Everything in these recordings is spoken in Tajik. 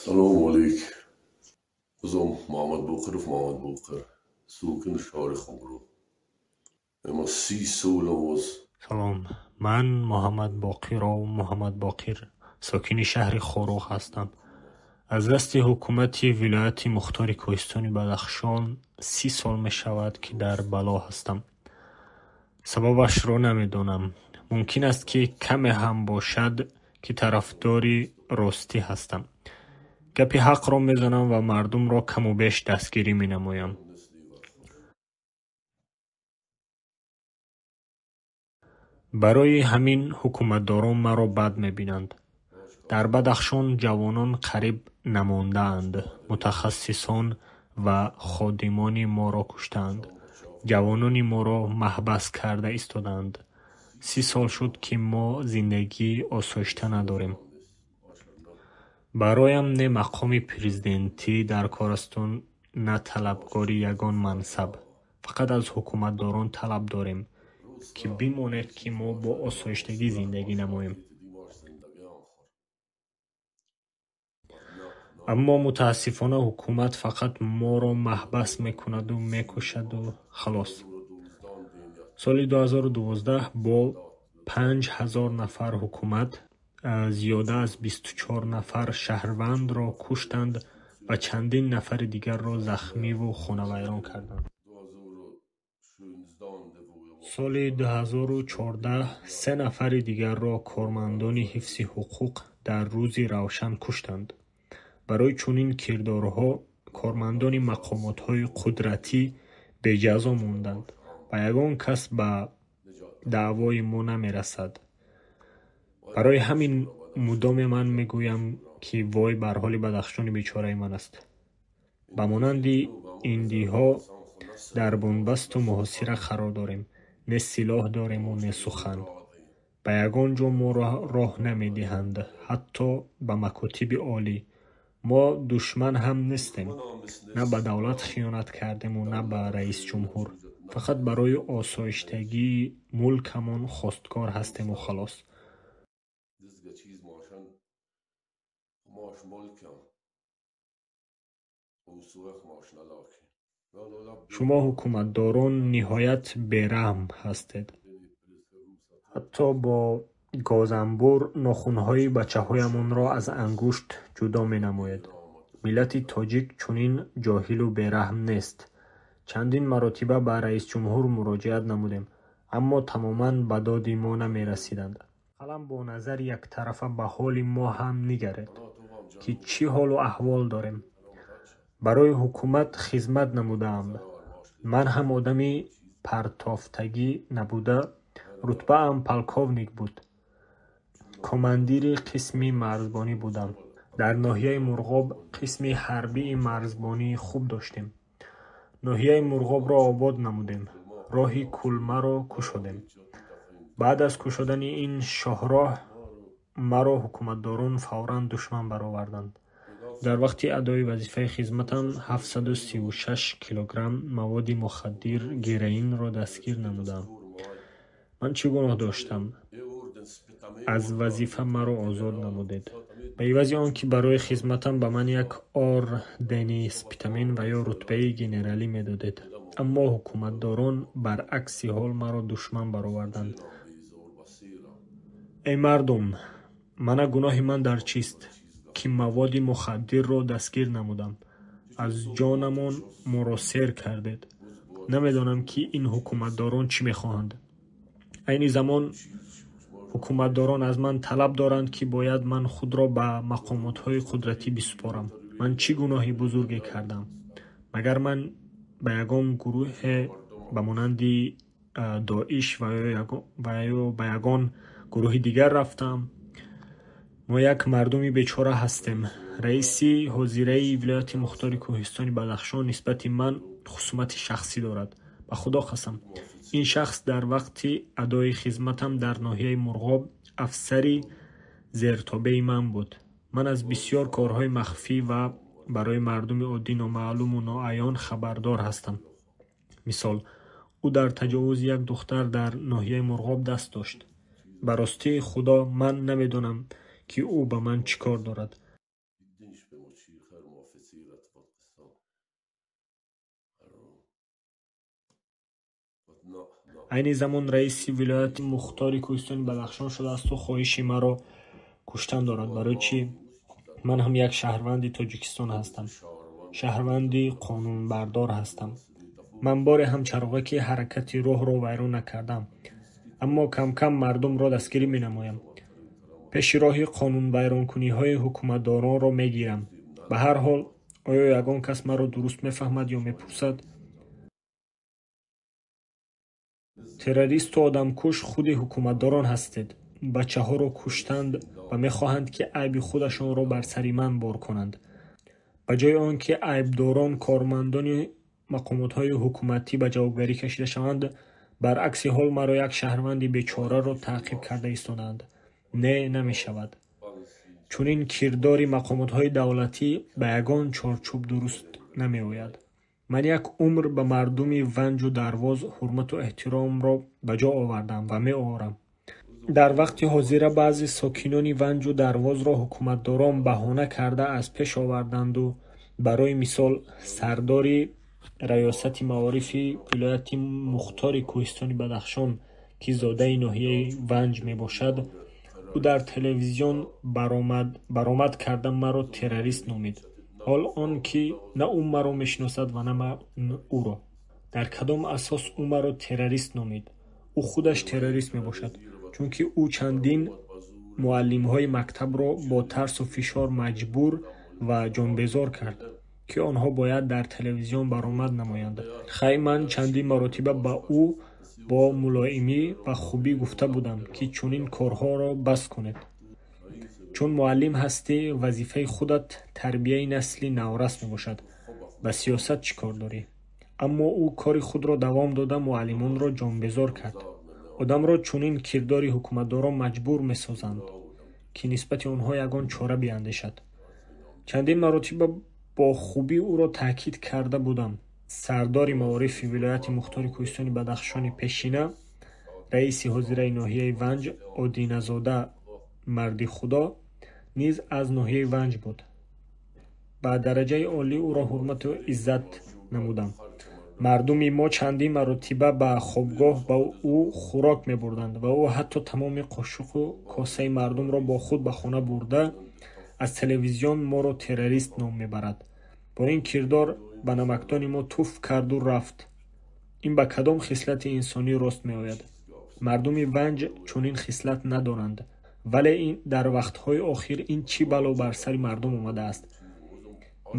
سلام علیک. بزم محمد باقر سوکن شهر خمرو. اما 30 سال was سلام، من محمد باقر ساکن شهر خروخ هستم. از دست حکومت ولایت مختار کوهستان بدخشان 30 سال می شود که در بلا هستم. سببش را نمیدانم. ممکن است که کم هم باشد که طرفداری راستی هستم. گپی حق را میزنم و مردم را کم و بیش دستگیری می نمایم. برای همین حکومتداران مرا بد می‌بینند. در بدخشان جوانان قریب نمانده‌اند. متخصصان و خادمان ما را کشتند. جوانان ما را محبس کرده ایستادند. 30 سال شد که ما زندگی آسایشته نداریم. برایم نه مقام پرزیدنتی در کارستان نه طلبکاری یگان منصب. فقط از حکومتداران طلب داریم که بماند که ما با آسایشتگی زندگی نماییم. اما متاسفانه حکومت فقط ما را محبس میکند و میکشد و خلاص. سال 2012 با 5000 نفر حکومت زیاده از 24 نفر شهروند را کشتند و چندین نفر دیگر را زخمی و خانه‌ویران کردند. سال 2014 3 نفر دیگر را کارمندان حفظ حقوق در روز روشن کشتند. برای چنین کردارها کارمندان مقامات‌های قدرتی به جزا ماندند و یگان کس به دعوای ما نمی‌رسد. برای همین مدام من میگویم که وای بر حال بدخشان بیچاره من است. به مانند ایندی‌ها در بنبست و محاصره قرار داریم. نه سلاح داریم و نه سخن. به یگان جا ما راه نمی‌دهند، حتی به مکاتب عالی. ما دشمن هم نیستیم. نه به دولت خیانت کردیم و نه به رئیس جمهور. فقط برای آسایشتگی ملکمان خواستگار هستیم و خلاص. شما حکومتداران نهایت بی‌رحم هستید. حتی با گازانبور ناخن‌های بچه‌هایمان را از انگشت جدا می‌نمایید. ملت تاجیک چنین جاهل و بی‌رحم نیست. چندین مرتبه به رئیس جمهور مراجعت نمودیم، اما تماماً به داد ما نمی‌رسیدند. حالا با نظر یک طرفه به حال ما هم نگرید که چی حال و احوال داریم. برای حکومت خدمت نمودم. من هم آدمی پرتافتگی نبوده، رتبه هم پلکاونیک بود. کماندیر قسم مرزبانی بودم. در ناحیه مرغاب قسم حربی مرزبانی خوب داشتیم. ناحیه مرغاب را آباد نمودیم. راه کلمه را کشیدیم. بعد از کشیدن این شاهراه مرا حکومتداران فوراً دشمن برآوردند. در وقت ادای وظیفه خدمتم 736 کیلوگرم مواد مخدر گیرین را دستگیر نمودم. من چه گناه داشتم؟ از وظیفه مرا آزاد نمودید. به عوض آنکه برای خدمتم به من یک آردن اسپیتامین و یا رتبه گنرالی میدادید. اما حکومتداران برعکس حال مرا دشمن برآوردند. ای مردم، گناه من در چیست که مواد مخدر را دستگیر نمودم؟ از جانمان ما را سیر کردید. نمیدانم که این حکومتداران چی میخواهند. این زمان حکومتداران از من طلب دارند که باید من خود را به مقامات‌های قدرتی بسپارم. من چه گناهی بزرگی کردم؟ مگر من به یگان گروه به مانند داعش و یا به یگان گروه دیگر رفتم؟ ما یک مردمی بیچاره هستیم. رئیس حاضره ولایت مختار کوهستان بدخشان نسبت من خصومت شخصی دارد. به خدا قسم این شخص در وقت ادای خدمتم در ناحیه مرغاب افسری زیرتابع من بود. من از بسیار کارهای مخفی و برای مردم عادی نامعلوم و ناعیان خبردار هستم. مثال، او در تجاوز یک دختر در ناحیه مرغاب دست داشت. به راستی خدا من نمیدانم که او به من چیکار دارد. айни замон раиси вилояти мухтори кӯҳистони Бадахшон шудаасту хоҳиши маро куштан дорад. Барои чӣ? Ман ҳам як шаҳрванди Тоҷикистон ҳастам. Шаҳрванди қонунбардор ҳастам. Ман боре ҳам чароғаки ҳаракати роҳро вайрон накардам. Аммо кам-кам мардумро дастгирӣ менамоям. пеши роҳи қонунвайронкуниҳои ҳукуматдоронро мегирам. Ба ҳар ҳол, оё ягон кас маро дуруст мефаҳмад ё мепурсад? Террористу одамкуш худи ҳукуматдорон ҳастед. Бачаҳоро куштанд ва мехоҳанд, ки айби худашонро бар сари ман бор конанд. ба ҷои он ки айбдорон кормандони мақомотҳои ҳукуматӣ ба ҷавобгарӣ кашида шаванд, баръакси ҳол маро як шаҳрванди бечораро таъқиб карда истодаанд. Не, намешавад. Чунин кирдори мақомотҳои давлатӣ ба ягон чорчӯб дуруст намеояд. ман як умр ба мардуми Ванҷу Дарвоз ҳурмату эҳтиромро ба ҷо овардам ва меорам. дар вақти ҳозира баъзе сокинони Ванҷу Дарвозро ҳукуматдорон баҳона карда аз пеш оварданду барои мисол сардори раёсати маорифи вилояти мухтори кӯҳистони Бадахшон, ки зодаи ноҳияи Ванҷ мебошад, ӯ дар телевизион баромад карда маро террорист номид. ҳол он ки на ӯ маро мешиносад ва на ман ӯро. дар кадом асос ӯ маро террорист номид? ӯ худаш террорист мебошад, чунки ӯ чандин муаллимҳои мактабро бо тарсу фишор маҷбур ва ҷонбезор кард, ки онҳо бояд дар телевизион баромад намоянд. хай ман чандин маротиба ба ӯ бо мулоимӣ ва хубӣ гуфта будам, ки чунин корҳоро бас кунед. чун муаллим ҳастӣ, вазифаи худат тарбияи насли наврас мебошад. ба сиёсат чӣ кор дорӣ? аммо ӯ кори худро давом дода муаллимонро ҷонбезор кард. одамро чунин кирдори ҳукуматдорон маҷбур месозанд, ки нисбати онҳо ягон чора биандешад. чандин маротиба бо хубӣ ӯро таъкид карда будам. сардори маорифи вилояти мухтори кӯҳистони Бадахшони пешина, раиси ҳозираи ноҳияи Ванҷ Одиназода марди худо низ аз ноҳияи Ванҷ буд. ба дараҷаи олӣ ӯро ҳурмату иззат намудам. мардуми мо чандин маротиба ба хобгоҳ ба ӯ хӯрок мебурданд ва ӯ ҳатто тамоми қошуқу косаи мардумро бо худ ба хона бурда, аз телевизион моро террорист ном мебарад. бо ин кирдор ба намакдони мо туф карду рафт. ин ба кадом хислати инсонӣ рост меояд? мардуми Ванҷ чунин хислат надоранд. вале дар вақтҳои охир ин чӣ бало бар сари мардум омадааст?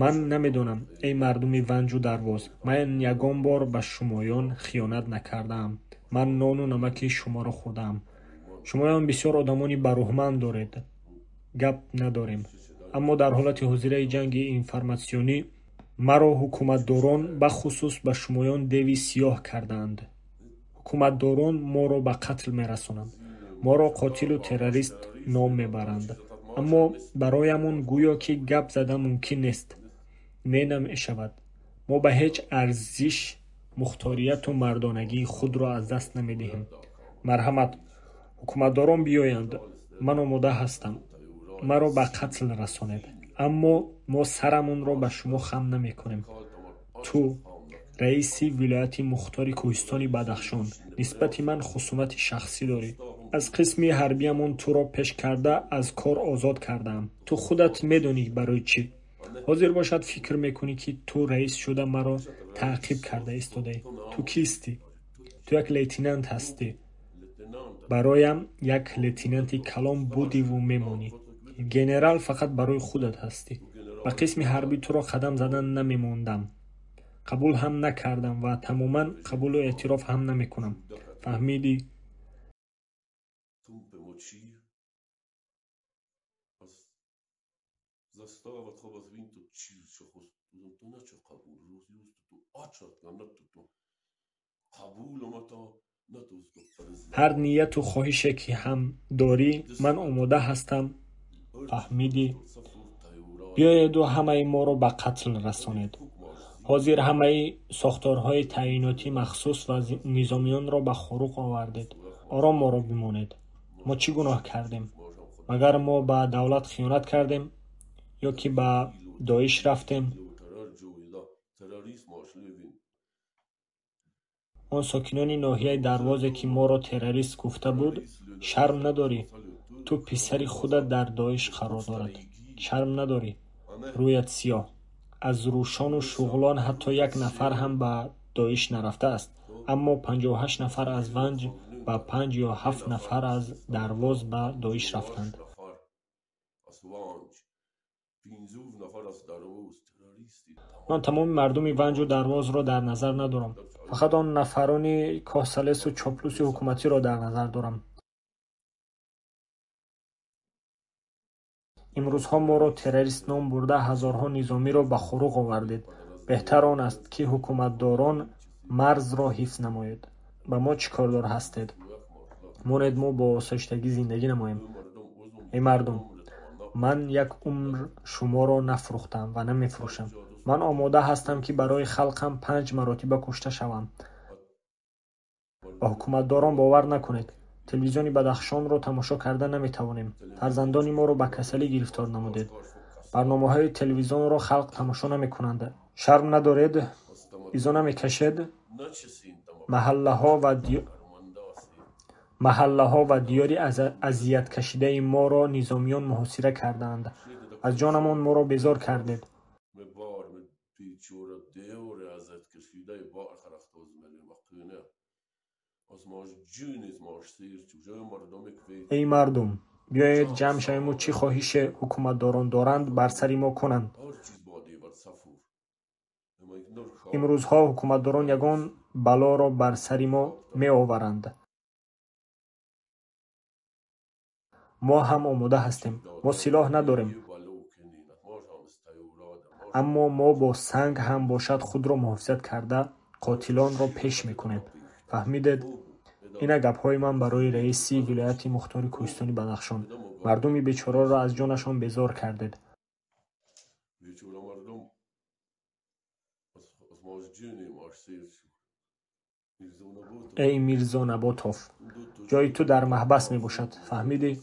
ман намедонам, эй мардуми Ванҷу Дарвоз, ман ягон бор ба шумоён хиёнат накардаам. ман нону намаки шуморо хӯрдаам. шумоён бисёр одамони барӯҳманд доред. гап надорем. аммо дар ҳолати ҳозираи ҷанги информатсионӣ маро ҳукуматдорон бахусус ба шумоён деви сиёҳ кардаанд. ҳукуматдорон моро ба қатл мерасонанд. моро қотилу террорист ном мебаранд. аммо бароямон гӯё ки гап зада мумкин нест. не намешавад. мо ба ҳеҷ арзиш мухторияту мардонагии худро аз даст намедиҳем. марҳамат, ҳукуматдорон биёянд. ман омода ҳастам. маро ба қатл расонед. аммо мо сарамонро ба шумо хам намекунем. ту, раиси вилояти мухтори кӯҳистони Бадахшон, нисбати ман хусумати шахсӣ дорӣ. аз қисми ҳарбиямон туро пеш карда аз кор озод кардаам. ту худат медонӣ барои чӣ. ҳозир бошад фикр мекунӣ, ки ту раис шуда маро таъқиб карда истодаӣ. ту кистӣ? ту як лейтенант ҳастӣ. бароям як лейтенанти калон будиву мемонӣ. генерал фақат барои худат ҳастӣ. ба қисми ҳарбӣ туро қадам задан намемондам. қабул ҳам накардам ва тамоман қабулу эътироф ҳам намекунам. фаҳмидӣ? ҳар нияту хоҳише ки ҳам дорӣ, ман омода ҳастам. фаҳмидӣ? биёеду ҳамаи моро ба қатл расонед. ҳозир ҳамаи сохторҳои таъйиноти махсус ва низомиёнро ба хоруқ овардед. ором моро бимонед. мо чӣ гуноҳ кардем? магар мо ба давлат хиёнат кардем? ё ки ба داعش رفتیم. آن ساکنان ناحیه دروازه که ما را تروریست گفته بود، شرم نداری؟ تو پسری خودت در داعش قرار دارد. شرم نداری؟ رویت سیاه. از روشان و شغلان حتی یک نفر هم به داعش نرفته است، اما 58 نفر از ونج و 5 یا 7 نفر از درواز به داعش رفتند. من تمام مردم ونج و درواز را در نظر ندارم. فقط آن نفران کاسلس و چاپلوس حکومتی را در نظر دارم. امروزها ما را تروریست نام برده هزارها نظامی را به خروق آوردید. بهتر آن است که حکومتداران مرز را حفظ نماید. به ما چی کار دار هستید؟ ماند ما با آسایشتگی زندگی نماییم. ای مردم، من یک عمر شما را نفروختم و نمیفروشم. من آماده هستم که برای خلقم 5 مرتبه کشته شوم. به حکومتداران باور نکنید. تلویزیون بدخشان را تماشا کرده نمیتوانیم. فرزندان ما را به کسلی گرفتار نمودید. برنامه‌های تلویزیون را خلق تماشا نمی‌کنند. شرم ندارید؟ ایزا نمی‌کشید؟ محله‌ها و دیار اذیت کشیده ما را نظامیان محاصره کردند. از جانمان ما را بیزار کردید. ای مردم، بیایید جمع شویم و چی خواهش حکومتداران دارند بر سر ما کنند. امروزها حکومتداران یگان بلا را بر سر ما می آورند. ما هم آماده هستیم. ما سلاح نداریم، اما ما با سنگ هم باشد خود را محافظت کرده قاتلان را پیش میکنیم. فهمیدید؟ این گپ‌های من برای رئیس ولایت مختار کوهستانی بدخشان. مردم بیچاره را از جانشان بیزار کردید. ای میرزا نباتوف، جای تو در محبس می باشد. فهمیدی؟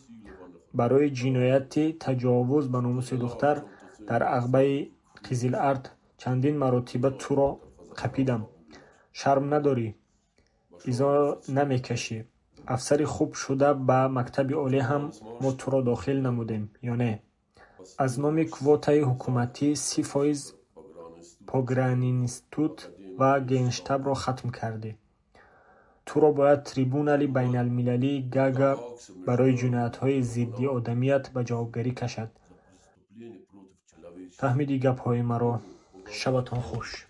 برای جنایت تجاوز به ناموس دختر در عقبه قزل ارد چندین مرتبه تو را قپیدم. شرم نداری؟ ایزا نمیکشی؟ افسر خوب شده به مکتب عالی هم ما تو را داخل نمودیم یا نه؟ از نام کوتای حکومتی 30% پاگرانینستیتوت و گنشتاب را ختم کردی. تو را باید تریبونال بین المللی گاگا برای جنایت‌های ضد آدمیت به جوابگری کشد. فهمیدی گپ‌های مرا؟ شبتان خوش.